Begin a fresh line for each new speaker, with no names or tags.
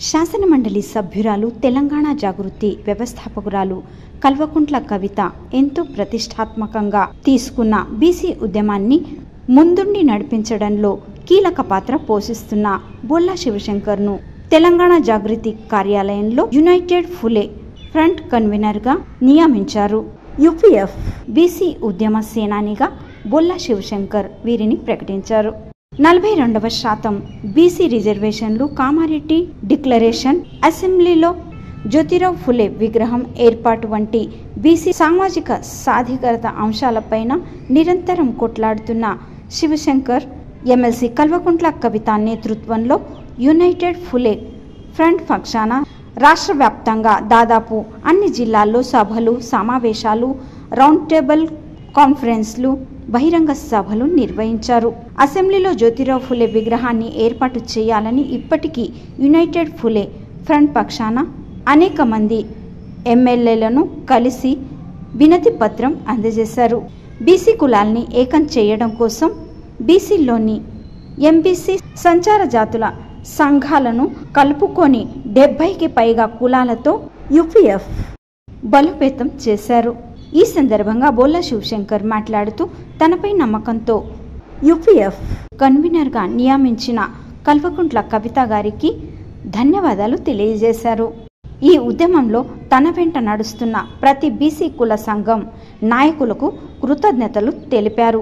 శాసనమండలి సభ్యురాలు తెలంగాణ జాగృతి వ్యవస్థాపకురాలు కల్వకుంట్ల కవిత ఎంతో ప్రతిష్టాత్మకంగా తీసుకున్న బీసీ ఉద్యమాన్ని ముందుండి నడిపించడంలో కీలక పాత్ర పోషిస్తున్న బొల్లా శివశంకర్ను తెలంగాణ జాగృతి కార్యాలయంలో యునైటెడ్ ఫులే ఫ్రంట్ కన్వీనర్గా నియమించారు. యూపీఎఫ్ బీసీ ఉద్యమ సేనానిగా బొల్లా శివశంకర్ వీరిని ప్రకటించారు. 42వ శాతం బీసీ రిజర్వేషన్లు, కామారెడ్డి డిక్లరేషన్, అసెంబ్లీలో జ్యోతిరావు ఫులే విగ్రహం ఏర్పాటు వంటి బీసీ సామాజిక సాధికారత అంశాలపైన నిరంతరం కొట్లాడుతున్న శివశంకర్ ఎమ్మెల్సీ కల్వకుంట్ల కవిత నేతృత్వంలో యునైటెడ్ ఫులే ఫ్రంట్ పక్షాన రాష్ట్ర వ్యాప్తంగా దాదాపు అన్ని జిల్లాల్లో సభలు, సమావేశాలు, రౌండ్ టేబుల్ కాన్ఫరెన్స్లు, బహిరంగ సభలు నిర్వహించారు. అసెంబ్లీలో జ్యోతిరావు ఫులే విగ్రహాన్ని ఏర్పాటు చేయాలని ఇప్పటికీ యునైటెడ్ ఫులే ఫ్రంట్ పక్షాన అనేక మంది ఎమ్మెల్యేలను కలిసి వినతి పత్రం అందజేశారు. బీసీ కులాల్ని ఏకం చేయడం కోసం బీసీలోని ఎంబీసీ సంచార జాతుల సంఘాలను కలుపుకొని 70కి పైగా కులాలతో యూపీఎఫ్ బలోపేతం చేశారు. ఈ సందర్భంగా బొల్లా శివశంకర్ మాట్లాడుతూ తనపై నమ్మకంతో యూపీఎఫ్ కన్వీనర్గా నియమించిన కల్వకుంట్ల కవిత గారికి ధన్యవాదాలు తెలియజేశారు. ఈ ఉద్యమంలో తన వెంట నడుస్తున్న ప్రతి బీసీ కుల సంఘం నాయకులకు కృతజ్ఞతలు తెలిపారు.